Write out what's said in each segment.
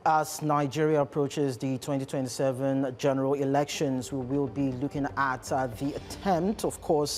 As Nigeria approaches the 2027 general elections, we will be looking at the attempt, of course,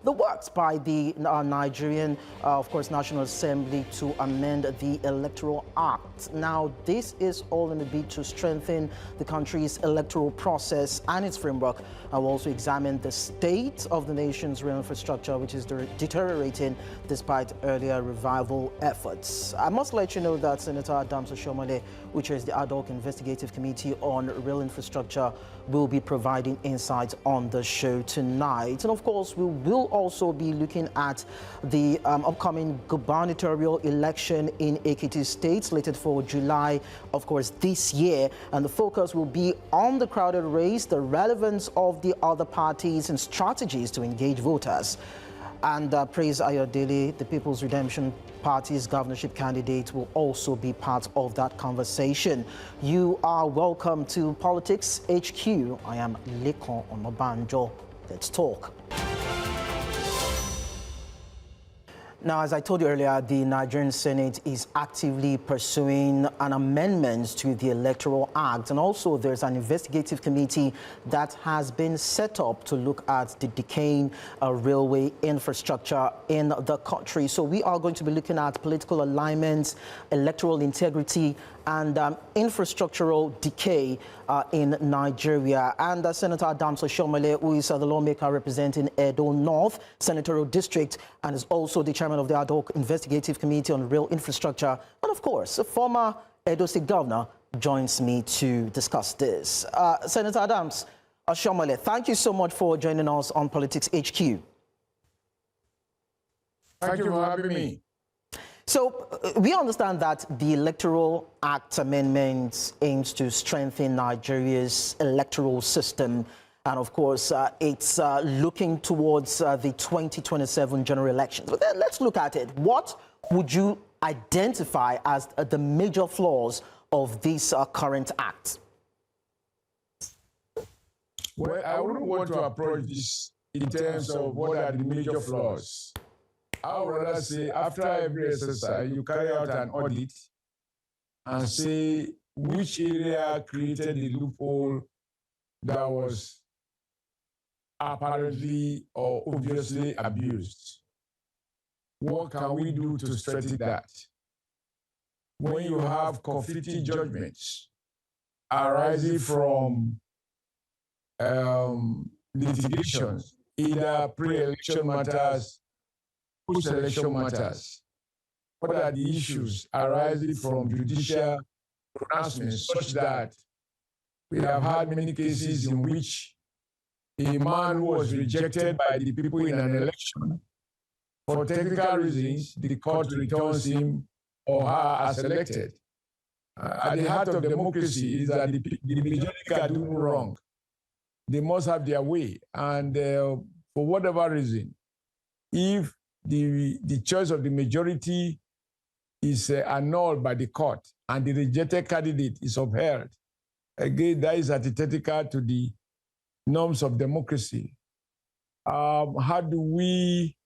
the works by the Nigerian, National Assembly to amend the Electoral Act. Now, this is all in a bid to strengthen the country's electoral process and its framework. I will also examine the state of the nation's rail infrastructure, which is deteriorating despite earlier revival efforts. I must let you know that Senator Adams Oshiomhole, which is the Ad hoc Investigative Committee on Rail Infrastructure, will be providing insights on the show tonight. And of course, we will also be looking at the upcoming gubernatorial election in Ekiti State, slated for July, of course, this year. And the focus will be on the crowded race, the relevance of the other parties, and strategies to engage voters. And Praise Ayodele, the People's Redemption Party's governorship candidate, will also be part of that conversation. You are welcome to Politics HQ. I am Lekon Onobanjo. Let's talk. Now, as I told you earlier, the Nigerian Senate is actively pursuing an amendment to the Electoral Act. And also there's an investigative committee that has been set up to look at the decaying railway infrastructure in the country. So we are going to be looking at political alignments, electoral integrity, and infrastructural decay in Nigeria. And Senator Adams Oshiomhole, who is the lawmaker representing Edo North Senatorial District and is also the chairman of the Ad hoc Investigative Committee on Rail Infrastructure, and of course, a former Edo State governor, joins me to discuss this. Senator Adams Oshiomhole, thank you so much for joining us on Politics HQ. Thank you for having me. So we understand that the Electoral Act amendment aims to strengthen Nigeria's electoral system. And of course, it's looking towards the 2027 general elections. But then let's look at it. What would you identify as the major flaws of this current act? Well, I wouldn't want to approach this in terms of what are the major flaws. I would rather say after every exercise, you carry out an audit and say which area created the loophole that was apparently or obviously abused. What can we do to strengthen that? When you have conflicting judgments arising from litigations, either pre-election matters, post-election matters, what are the issues arising from judicial pronouncements, such that we have had many cases in which a man who was rejected by the people in an election, for technical reasons, the court returns him or her as elected. At the heart of democracy is that the majority can do no wrong. They must have their way. And for whatever reason, if the choice of the majority is annulled by the court and the rejected candidate is upheld, again, that is antithetical to the norms of democracy. How do we,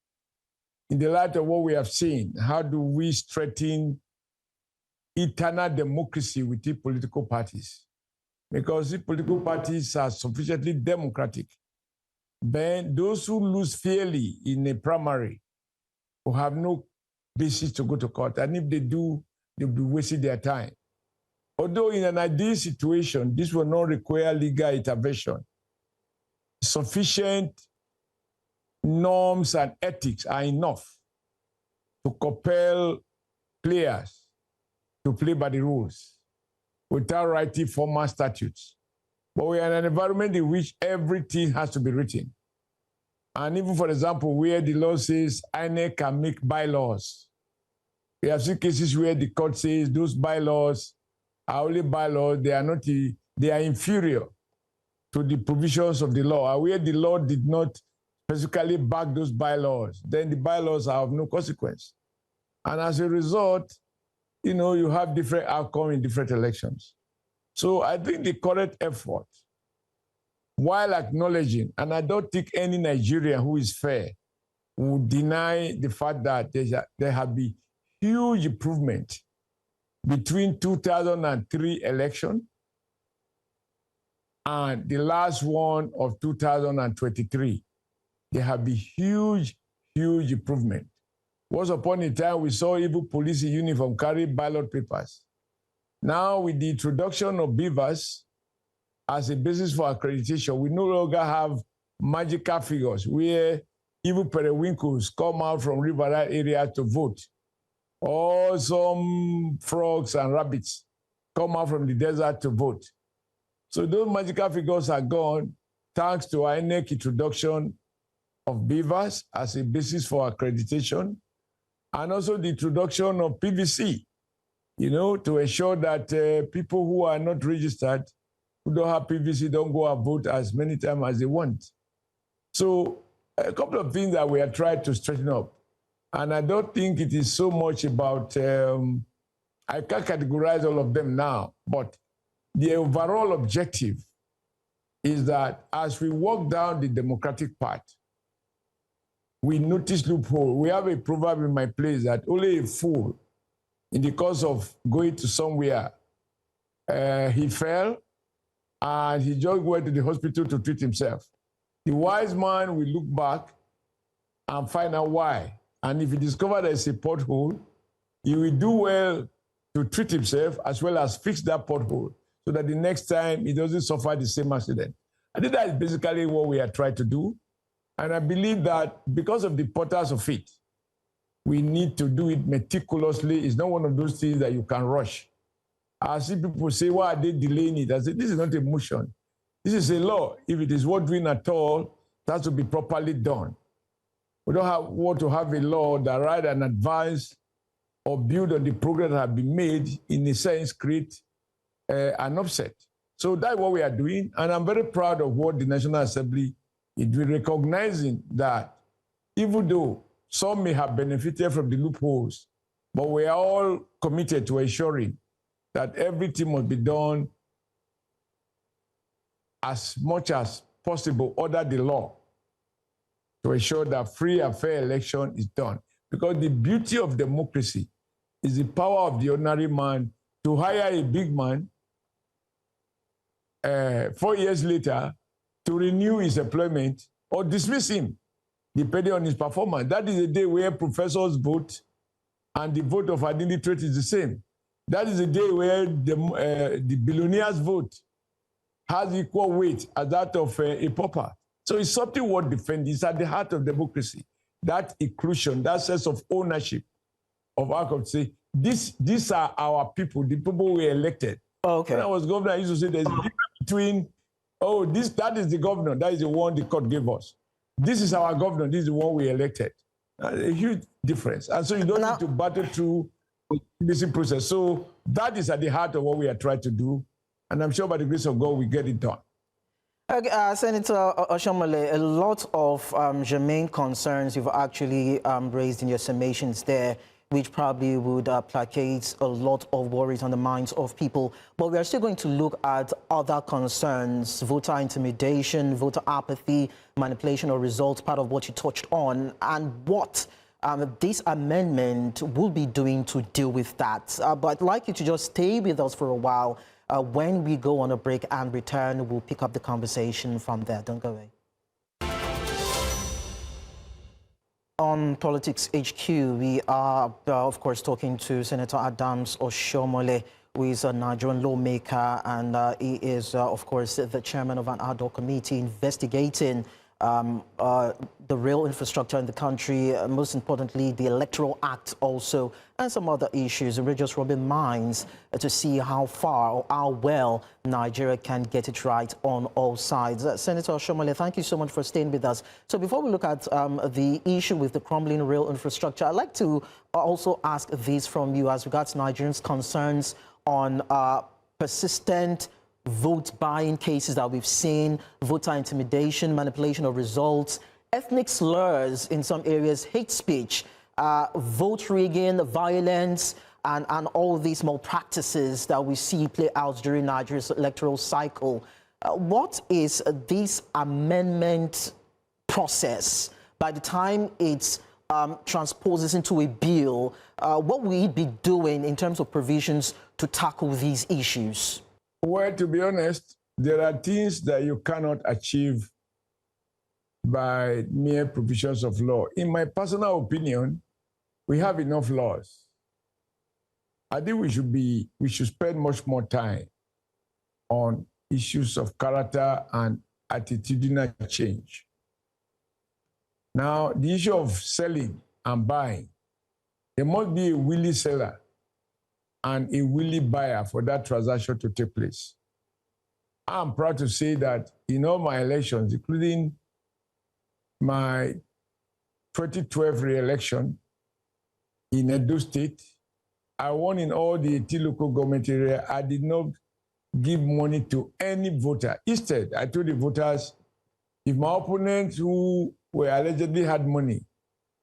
in the light of what we have seen, how do we strengthen eternal democracy within political parties? Because if political parties are sufficiently democratic, then those who lose fairly in a primary will have no basis to go to court. And if they do, they'll be wasting their time. Although in an ideal situation, this will not require legal intervention. Sufficient norms and ethics are enough to compel players to play by the rules without writing formal statutes. But we are in an environment in which everything has to be written. And even, for example, where the law says INEC can make bylaws, we have seen cases where the court says those bylaws are only bylaws, they are inferior to the provisions of the law. And where the law did not specifically back those bylaws, then the bylaws are of no consequence. And as a result, you have different outcomes in different elections. So I think the current effort, while acknowledging, and I don't think any Nigerian who is fair would deny the fact that there have been huge improvement between 2003 election and the last one of 2023, there have been huge improvement. Once upon a time, we saw even police in uniform carry ballot papers. Now, with the introduction of beavers as a basis for accreditation, we no longer have magical figures where even periwinkles come out from riverine area to vote, or some frogs and rabbits come out from the desert to vote. So those magical figures are gone thanks to our INEC introduction of beavers as a basis for accreditation, and also the introduction of PVC, to ensure that people who are not registered, who don't have PVC, don't go and vote as many times as they want. So a couple of things that we are trying to straighten up. And I don't think it is so much about, I can't categorize all of them now, but the overall objective is that as we walk down the democratic path, we notice loophole. We have a proverb in my place that only a fool, in the course of going to somewhere, he fell and he just went to the hospital to treat himself. The wise man will look back and find out why. And if he discovers there's a pothole, he will do well to treat himself as well as fix that pothole so that the next time he doesn't suffer the same accident. I think that is basically what we are trying to do. And I believe that because of the importance of it, we need to do it meticulously. It's not one of those things that you can rush. I see people say, why are they delaying it? I say, this is not a motion. This is a law. If it is worth doing at all, it has to be properly done. We don't want to have a law that rather than advance or build on the progress that have been made, in a sense, create an upset. So that's what we are doing. And I'm very proud of what the National Assembly is doing, recognizing that even though some may have benefited from the loopholes, but we are all committed to ensuring that everything must be done as much as possible under the law to ensure that free and fair election is done. Because the beauty of democracy is the power of the ordinary man to hire a big man 4 years later to renew his employment or dismiss him, depending on his performance. That is a day where professors vote and the vote of an illiterate is the same. That is a day where the billionaires' vote has equal weight as that of a pauper. So it's something worth defending. It's at the heart of democracy. That inclusion, that sense of ownership of our country. These are our people, the people we elected. Okay. When I was governor, I used to say there's a difference between, that is the governor, that is the one the court gave us. This is our governor, this is the one we elected. A huge difference. And so you don't need to battle through this process. So that is at the heart of what we are trying to do. And I'm sure by the grace of God, we get it done. Okay, Senator Oshiomhole, a lot of germane concerns you've actually raised in your summations there, which probably would placate a lot of worries on the minds of people. But we are still going to look at other concerns: voter intimidation, voter apathy, manipulation of results, part of what you touched on, and what this amendment will be doing to deal with that. But I'd like you to just stay with us for a while. When we go on a break and return, we'll pick up the conversation from there. Don't go away. On Politics HQ, we are, of course, talking to Senator Adams Oshiomhole, who is a Nigerian lawmaker, and he is, of course, the chairman of an ad hoc committee investigating the rail infrastructure in the country, most importantly, the Electoral Act also, and some other issues. And we're just rubbing minds to see how far or how well Nigeria can get it right on all sides. Senator Oshiomhole, thank you so much for staying with us. So before we look at the issue with the crumbling rail infrastructure, I'd like to also ask this from you as regards Nigerians' concerns on persistent vote buying cases that we've seen, voter intimidation, manipulation of results, ethnic slurs in some areas, hate speech, vote rigging, violence, and all these malpractices that we see play out during Nigeria's electoral cycle. What is this amendment process by the time it's transposes into a bill, what will it be doing in terms of provisions to tackle these issues? Well, to be honest, there are things that you cannot achieve by mere provisions of law. In my personal opinion, we have enough laws. I think we should spend much more time on issues of character and attitudinal change. Now, the issue of selling and buying, there must be a willing seller and a willing buyer for that transaction to take place. I'm proud to say that in all my elections, including my 2012 re-election in Edo State, I won in all the 18 local government areas. I did not give money to any voter. Instead, I told the voters, if my opponents who were allegedly had money,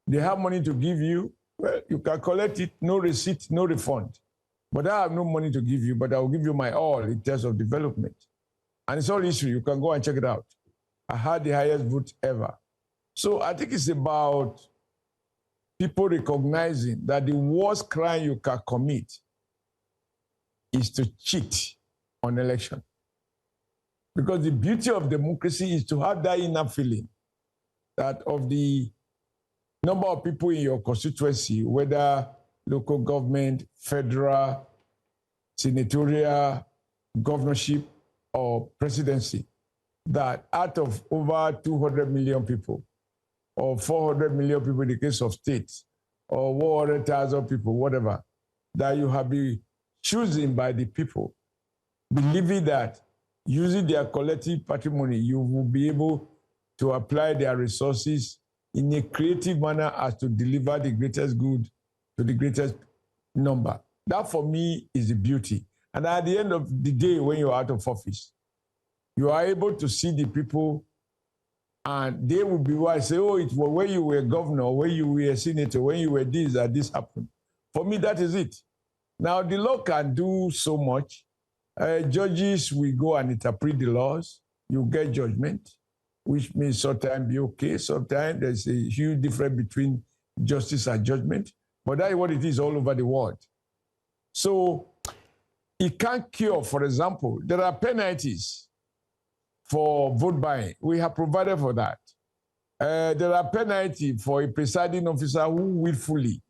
they have money to give you, well, you can collect it, no receipt, no refund. But I have no money to give you, but I will give you my all in terms of development. And it's all history. You can go and check it out. I had the highest vote ever. So I think it's about people recognizing that the worst crime you can commit is to cheat on election. Because the beauty of democracy is to have that inner feeling that of the number of people in your constituency, whether local government, federal, senatorial, governorship, or presidency, that out of over 200 million people, or 400 million people in the case of states, or 100,000 people, whatever, that you have been chosen by the people, believing that using their collective patrimony, you will be able to apply their resources in a creative manner as to deliver the greatest good to the greatest number. That, for me, is the beauty. And at the end of the day, when you're out of office, you are able to see the people, and they will be wise, say, oh, it was when you were governor, when you were a senator, when you were this, that this happened. For me, that is it. Now, the law can do so much. Judges will go and interpret the laws. You get judgment, which means sometimes be okay. Sometimes there's a huge difference between justice and judgment. But that is what it is all over the world. So it can't cure, for example, there are penalties for vote buying. We have provided for that. There are penalties for a presiding officer who willfully,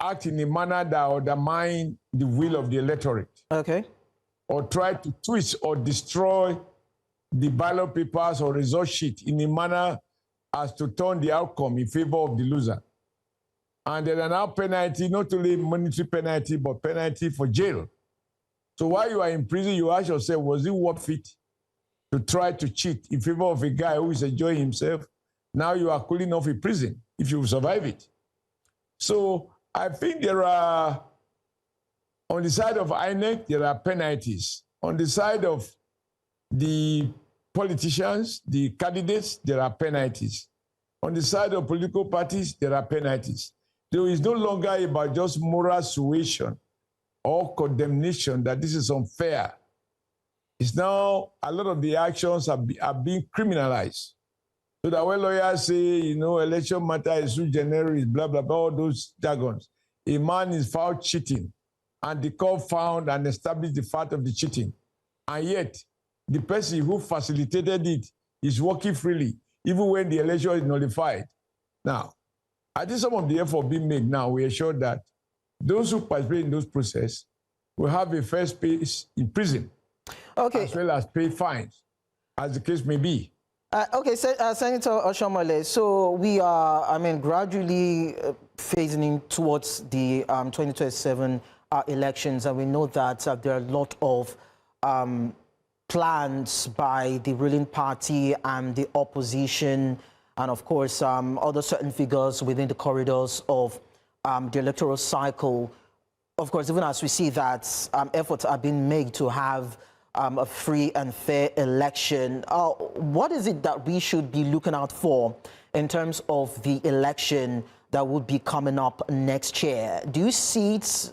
act in a manner that undermines the will of the electorate. Okay. Or try to twist or destroy the ballot papers or result sheet in a manner as to turn the outcome in favor of the loser. And there are now penalty, not only monetary penalty, but penalty for jail. So while you are in prison, you ask yourself, was it worth it to try to cheat in favor of a guy who is enjoying himself? Now you are cooling off in prison if you survive it. So I think there are, on the side of INEC, there are penalties. On the side of the politicians, the candidates, there are penalties. On the side of political parties, there are penalties. There is no longer about just moral suasion or condemnation that this is unfair. It's now a lot of the actions are being criminalized. So that when lawyers say, election matter is so generous, blah, blah, blah, all those jargons. A man is found cheating, and the court found and established the fact of the cheating. And yet, the person who facilitated it is working freely, even when the election is nullified. Now, I think some of the effort being made now, we ensure that those who participate in those processes will have a fair space in prison, okay, as well as pay fines, as the case may be. Okay, Senator Oshiomhole, so we are, gradually phasing in towards the 2027 elections, and we know that there are a lot of plans by the ruling party and the opposition, and of course, other certain figures within the corridors of the electoral cycle. Of course, even as we see that efforts are being made to have a free and fair election. What is it that we should be looking out for in terms of the election that would be coming up next year? Do you see it,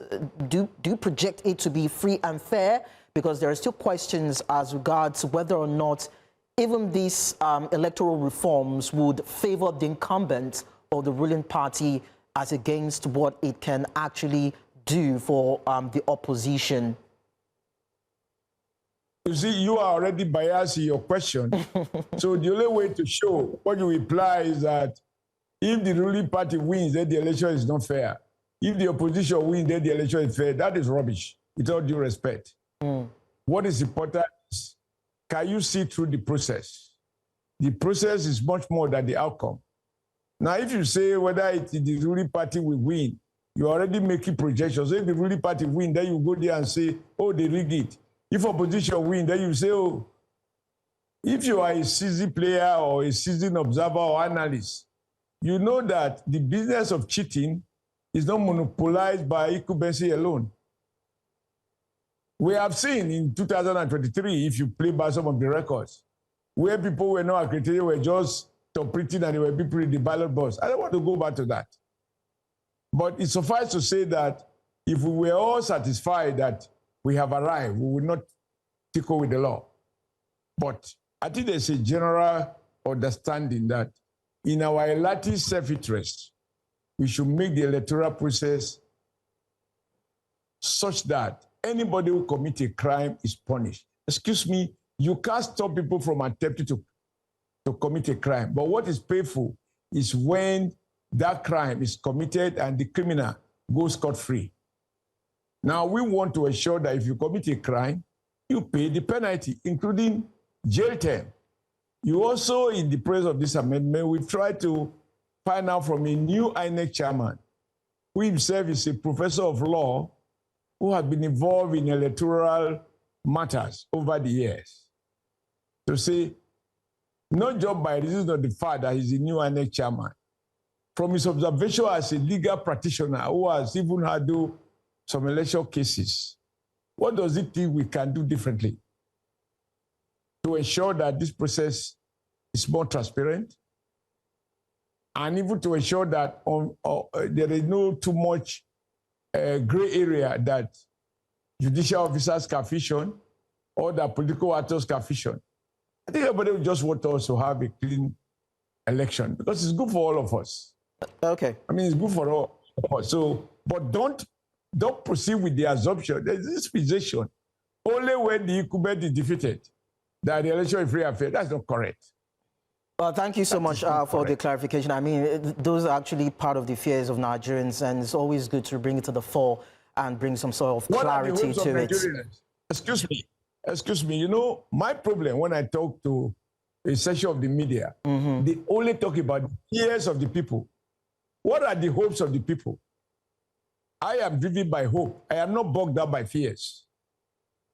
do you project it to be free and fair? Because there are still questions as regards whether or not even these electoral reforms would favor the incumbent or the ruling party as against what it can actually do for the opposition? You see, you are already biased in your question. So the only way to show what you imply is that if the ruling party wins, then the election is not fair. If the opposition wins, then the election is fair. That is rubbish, with all due respect. What is important is, can you see through the process? The process is much more than the outcome. Now, if you say whether the ruling party will win, you're already making projections. So if the ruling party win, then you go there and say, oh, they rigged it. If opposition win, then you say, oh, if you are a seasoned player or a seasoned observer or analyst, you know that the business of cheating is not monopolized by incumbency alone. We have seen in 2023, if you play by some of the records, where people were not accredited, were just interpreting and they were people in the ballot box. I don't want to go back to that. But it suffices to say that if we were all satisfied that we have arrived, we will not tickle with the law. But I think there's a general understanding that in our elective self-interest, we should make the electoral process such that anybody who commits a crime is punished. Excuse me, you can't stop people from attempting to commit a crime. But what is painful is when that crime is committed and the criminal goes scot-free. Now, we want to ensure that if you commit a crime, you pay the penalty, including jail term. You also, in the praise of this amendment, we try to find out from a new INEC chairman, who himself is a professor of law, who has been involved in electoral matters over the years, to say, not just by reason of the fact that he's a new INEC chairman, from his observation as a legal practitioner who has even handled some election cases, what does he think we can do differently to ensure that this process is more transparent, and even to ensure that there is no too much gray area that judicial officers can fission or that political actors can fission? I think everybody will just want us to have a clean election because it's good for all of us. Okay. I mean, it's good for all of us. So, but don't proceed with the assumption. There's this position only when the incumbent is defeated that the election is free and fair. That's not correct. Well, thank you so much for the clarification. I mean, those are actually part of the fears of Nigerians, and it's always good to bring it to the fore and bring some sort of clarity to it. Excuse me. You know, my problem when I talk to a section of the media, they only talk about the fears of the people. What are the hopes of the people? I am driven by hope. I am not bogged down by fears.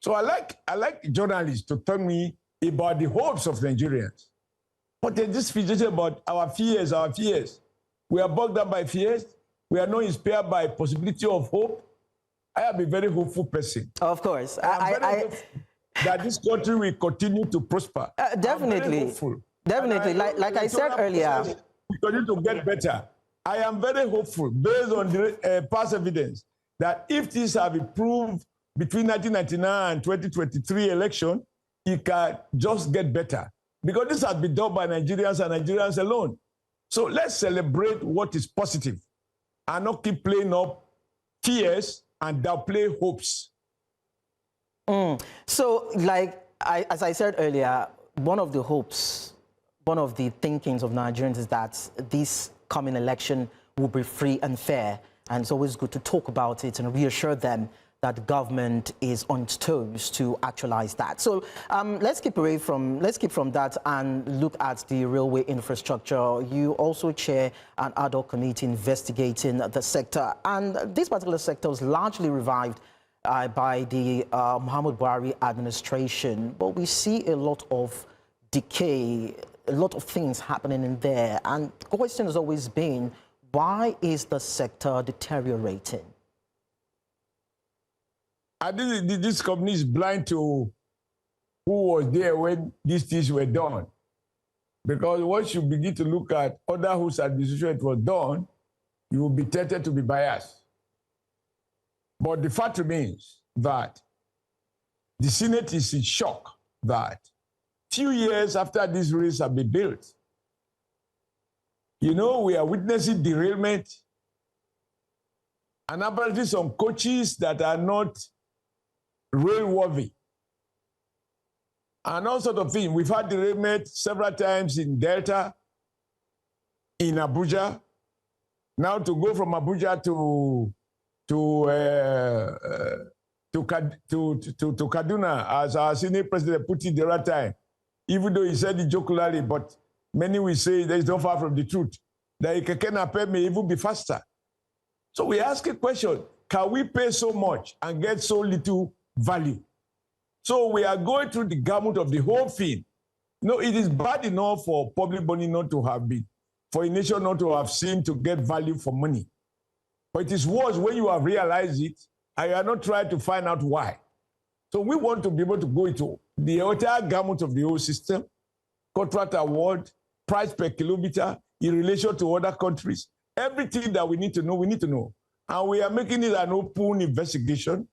So I like journalists to tell me about the hopes of Nigerians. But there's this fixation about our fears. We are bogged down by fears. We are not inspired by possibility of hope. I am a very hopeful person. Of course. That this country will continue to prosper. Definitely. Definitely. Like I said earlier. We continue to get better. I am very hopeful, based on the past evidence, that if things have improved between 1999 and 2023 election, it can just get better. Because this has been done by Nigerians and Nigerians alone. So let's celebrate what is positive and not keep playing up fears and downplay hopes. So, as I said earlier, one of the hopes, one of the thinkings of Nigerians is that this coming election will be free and fair. And it's always good to talk about it and reassure them that the government is on its toes to actualize that. So let's keep from that and look at the railway infrastructure. You also chair an ad hoc committee investigating the sector, and this particular sector was largely revived by the Muhammad Buhari administration, but we see a lot of decay, a lot of things happening in there, and the question has always been, why is the sector deteriorating? I think this company is blind to who was there when these things were done. Because once you begin to look at other whose administration it was done, you will be tempted to be biased. But the fact remains that the Senate is in shock that few years after these rails have been built, You know, we are witnessing derailment and apparently some coaches that are not railworthy. And all sorts of things. We've had derailment several times in Delta, in Abuja. Now to go from Abuja to Kaduna, as our senior president put it the right time, even though he said it jocularly, but many will say that is not far from the truth, that a keke napep may even be faster. So we ask a question, can we pay so much and get so little value? So we are going through the gamut of the whole thing. You know, it is bad enough for public money not to have been, for a nation not to have seemed to get value for money. But it is worse when you have realized it and you are not trying to find out why. So we want to be able to go into the entire gamut of the whole system, contract award, price per kilometer, in relation to other countries. Everything that we need to know, we need to know. And we are making it an open investigation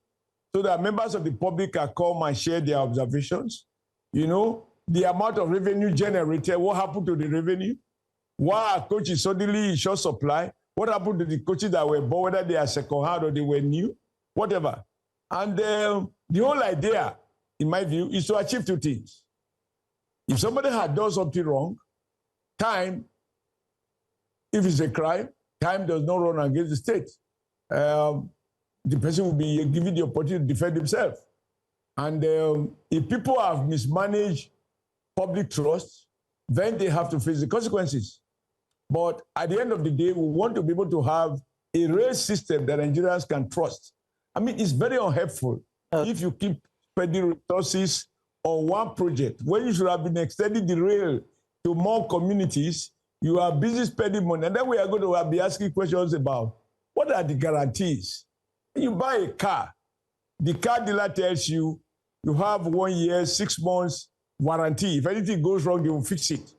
so that members of the public can come and share their observations. You know, the amount of revenue generated, what happened to the revenue? Why are coaches suddenly in short supply? What happened to the coaches that were bought, whether they are second-hand or they were new? Whatever. And the whole idea, in my view, is to achieve two things. If somebody had done something wrong, time, if it's a crime, time does not run against the state. The person will be given the opportunity to defend himself. And if people have mismanaged public trust, then they have to face the consequences. But at the end of the day, we want to be able to have a real system that Nigerians can trust. I mean, it's very unhelpful if you keep spending resources on one project when you should have been extending the rail to more communities. You are busy spending money. And then we are going to be asking questions about what are the guarantees? You buy a car, the car dealer tells you you have 1 year, 6 months warranty. If anything goes wrong, they will fix it.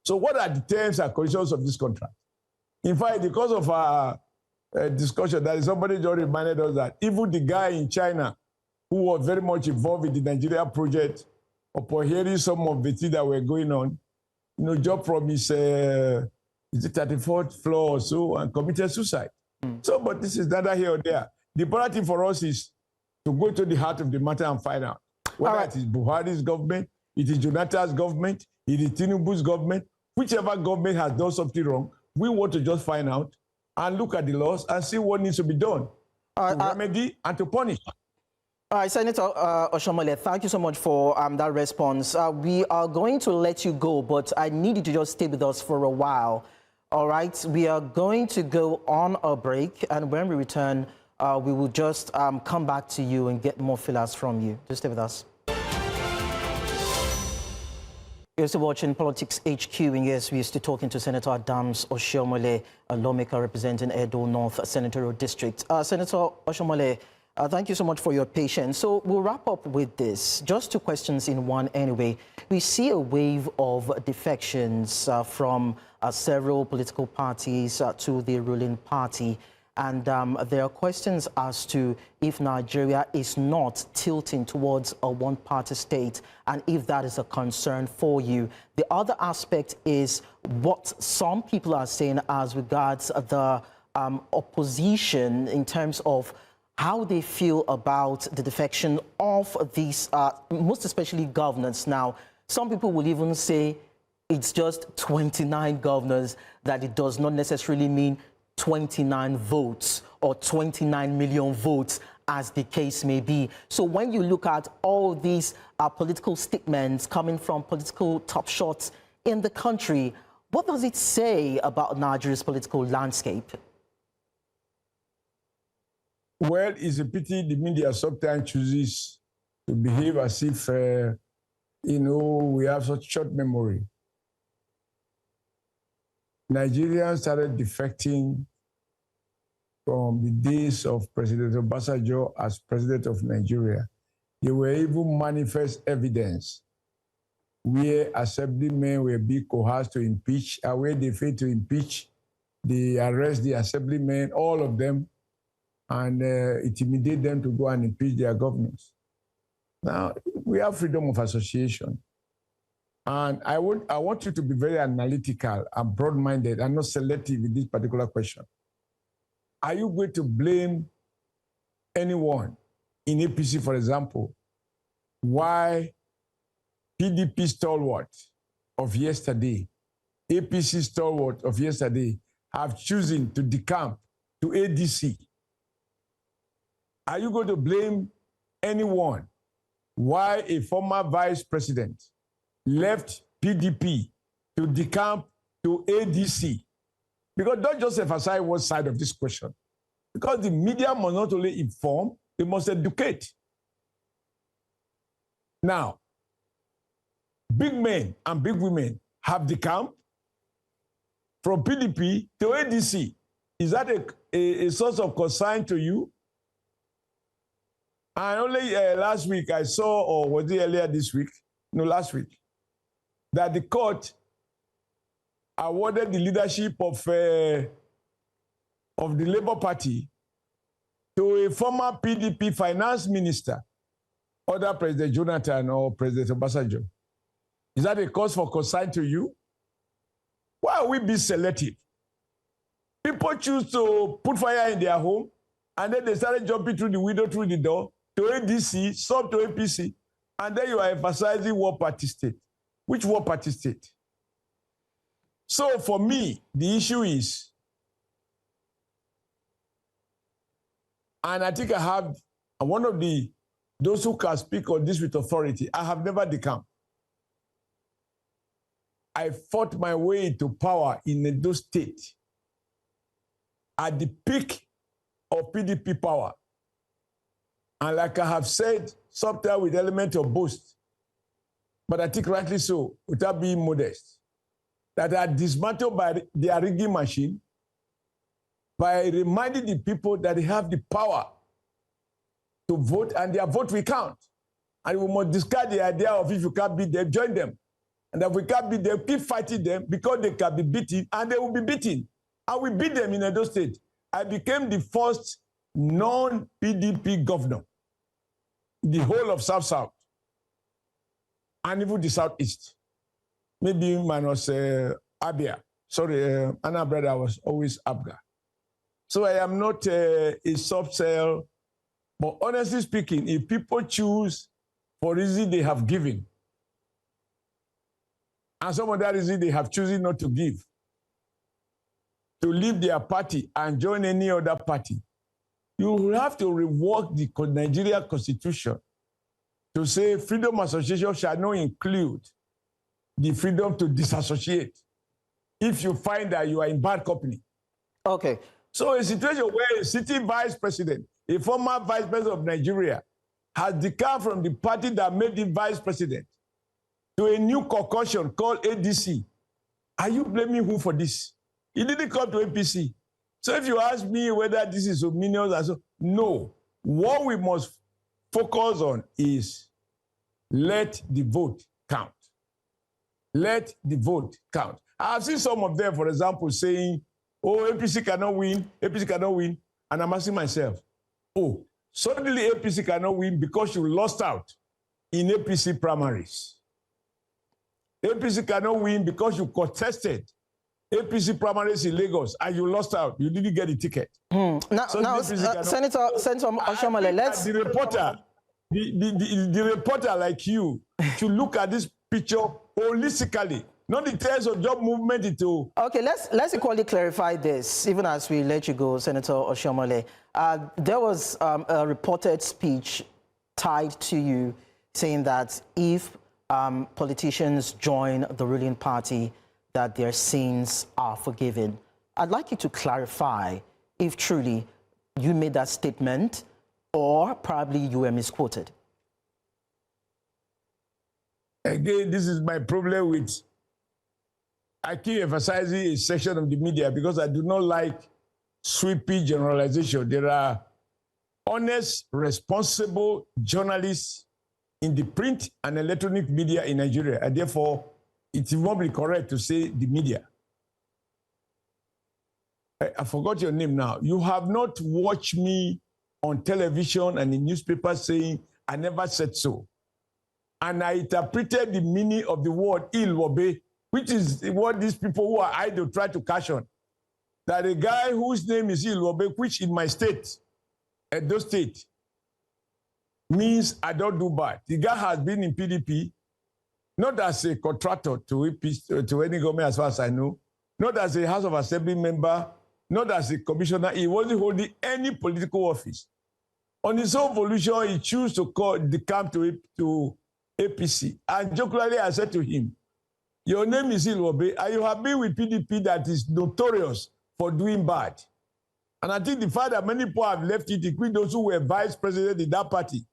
So what are the terms and conditions of this contract? In fact, because of our discussion, that somebody just reminded us that even the guy in China who was very much involved in the Nigeria project, upon hearing some of the things that were going on, you know, job from his, is it 34th floor or so, and committed suicide. So, but this is neither here or there. The important thing for us is to go to the heart of the matter and find out whether it is Buhari's government, it is Jonathan's government, it is Tinubu's government, whichever government has done something wrong. We want to just find out and look at the laws and see what needs to be done to remedy and to punish. All right, Senator Oshiomhole, thank you so much for that response. We are going to let you go, but I need you to just stay with us for a while. All right, we are going to go on a break, and when we return, we will just come back to you and get more fillers from you. Just stay with us. You're still watching Politics HQ, and yes, we're still talking to Senator Adams Oshiomhole, a lawmaker representing Edo North Senatorial District. Senator Oshiomhole, thank you so much for your patience. So we'll wrap up with this. Just two questions in one anyway. We see a wave of defections from several political parties to the ruling party. And there are questions as to if Nigeria is not tilting towards a one-party state and if that is a concern for you. The other aspect is what some people are saying as regards the opposition in terms of how they feel about the defection of these, most especially governors. Now, some people will even say it's just 29 governors, that it does not necessarily mean 29 votes or 29 million votes, as the case may be. So when you look at all these political statements coming from political top shots in the country, what does it say about Nigeria's political landscape? Well, it's a pity the media sometimes chooses to behave as if, you know, we have such short memory. Nigerians started defecting from the days of President Obasanjo as president of Nigeria. There were even manifest evidence where assemblymen were being coerced to impeach, and where they failed to impeach, they arrest the assemblymen, all of them, and intimidate them to go and impeach their governors. Now, we have freedom of association. And I want you to be very analytical and broad-minded and not selective in this particular question. Are you going to blame anyone in APC, for example, why PDP stalwart of yesterday, APC stalwart of yesterday have chosen to decamp to ADC? Are you going to blame anyone why a former vice president left PDP to decamp to ADC? Because don't just emphasize one side of this question. Because the media must not only inform, they must educate. Now, big men and big women have decamped from PDP to ADC. Is that a source of concern to you? And only last week I saw, or was it earlier this week? No, last week, that the court awarded the leadership of the Labour Party to a former PDP finance minister, other President Jonathan or President Obasanjo. Is that a cause for concern to you? Why are we being selective? People choose to put fire in their home, and then they started jumping through the window, through the door, to ADC, some to APC, and then you are emphasizing war party state. Which war party state? So for me, the issue is, and I think I have one of those who can speak on this with authority, I have never decamped. I fought my way to power in Edo State at the peak of PDP power. And like I have said, sometimes with element of boast, but I think rightly so, without being modest, that are dismantled by their rigging machine by reminding the people that they have the power to vote and their vote will count. And we must discard the idea of if you can't beat them, join them. And if we can't beat them, keep fighting them because they can be beaten and they will be beaten. And we beat them in Edo State. I became the first non-PDP governor in the whole of South-South and even the Southeast. Maybe minus Abia. Sorry, Anna brother was always Abga. So I am not a soft sell, but honestly speaking, if people choose for reason they have given, and some of that reason they have chosen not to give, to leave their party and join any other party, you will have to rework the Nigeria Constitution to say freedom of association shall not include the freedom to disassociate if you find that you are in bad company. Okay. So a situation where a sitting vice president, a former vice president of Nigeria, has decamped from the party that made him vice president to a new concoction called ADC. Are you blaming who for this? He didn't come to APC. So if you ask me whether this is opinions, no. What we must focus on is let the vote count. Let the vote count. I've seen some of them, for example, saying, oh, APC cannot win, APC cannot win. And I'm asking myself, oh, suddenly APC cannot win because you lost out in APC primaries. APC cannot win because you contested APC primaries in Lagos and you lost out. You didn't get a ticket. Now, Senator Oshiomhole, let's... The reporter like you should look at this picture holistically, not in terms of job movement into... Okay, let's equally clarify this, even as we let you go, Senator Oshiomhole. There was a reported speech tied to you saying that if politicians join the ruling party, that their sins are forgiven. I'd like you to clarify if truly you made that statement or probably you were misquoted. Again, this is my problem with... I keep emphasizing a section of the media because I do not like sweepy generalization. There are honest, responsible journalists in the print and electronic media in Nigeria, and therefore it won't be correct to say the media. I forgot your name now. You have not watched me on television and in newspapers saying, I never said so. and I interpreted the meaning of the word Ilwobe, which is what these people who are idle try to cash on. That a guy whose name is Ilwobe, which in my state, Edo State, means I don't do bad. The guy has been in PDP, not as a contractor to any government as far as I know, not as a House of Assembly member, not as a commissioner. He wasn't holding any political office. On his own volition, he chose to call the camp to APC. And jokingly, I said to him, your name is Ilwobe, and you have been with PDP that is notorious for doing bad. And I think the fact that many people have left it, including those who were vice president in that party,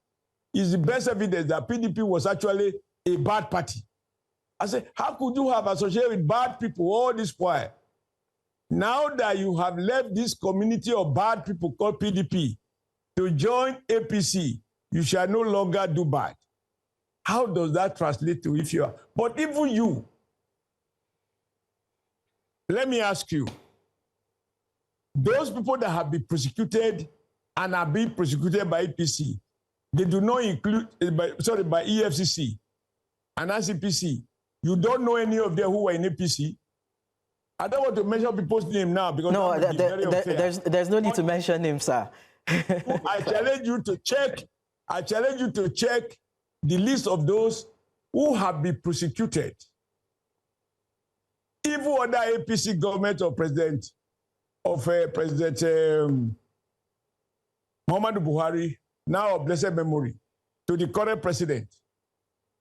is the best evidence that PDP was actually a bad party. I said, how could you have associated with bad people all this while? Now that you have left this community of bad people called PDP to join APC, you shall no longer do bad. How does that translate to if you are? But even you, let me ask you, those people that have been prosecuted and are being prosecuted by APC, they do not include, by EFCC and ICPC. You don't know any of them who were in APC. I don't want to mention people's name now because no, there's no need to mention names, sir. I challenge you to check. I challenge you to check the list of those who have been prosecuted. Even under APC government or President Muhammadu Buhari, now of blessed memory, to the current president,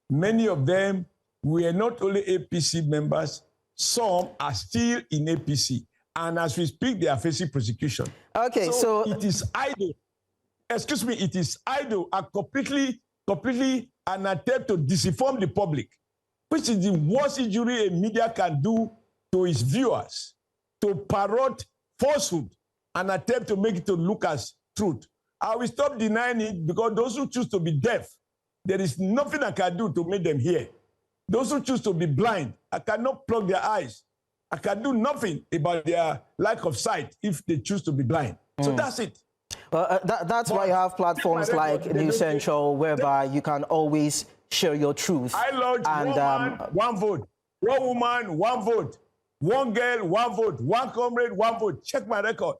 many of them were not only APC members, some are still in APC. And as we speak, they are facing prosecution. Okay, so it is idle. Excuse me, it is idle and completely an attempt to disinform the public, which is the worst injury a media can do to its viewers, to parrot falsehood and attempt to make it to look as truth. I will stop denying it because those who choose to be deaf, there is nothing I can do to make them hear. Those who choose to be blind, I cannot plug their eyes. I can do nothing about their lack of sight if they choose to be blind. So that's it. That's why you have platforms like News Central, whereby you can always share your truth. I launched one man, one vote. One woman, one vote. One girl, one vote. One comrade, one vote. Check my record.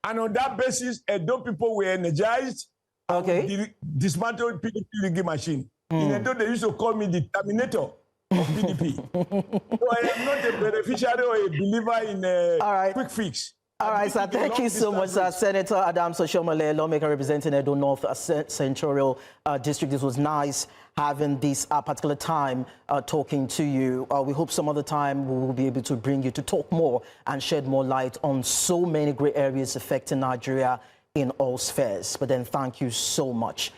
And on that basis, Edo people were energized. Okay. Dismantled PDP rigging machine. In Edo, they used to call me the Terminator of PDP. So I am not a beneficiary or a believer in a quick fix. All right, sir. Thank you so much, sir. Senator Adams Oshiomhole, lawmaker representing Edo North Senatorial District. This was nice having this particular time talking to you. We hope some other time we will be able to bring you to talk more and shed more light on so many great areas affecting Nigeria in all spheres. But then thank you so much.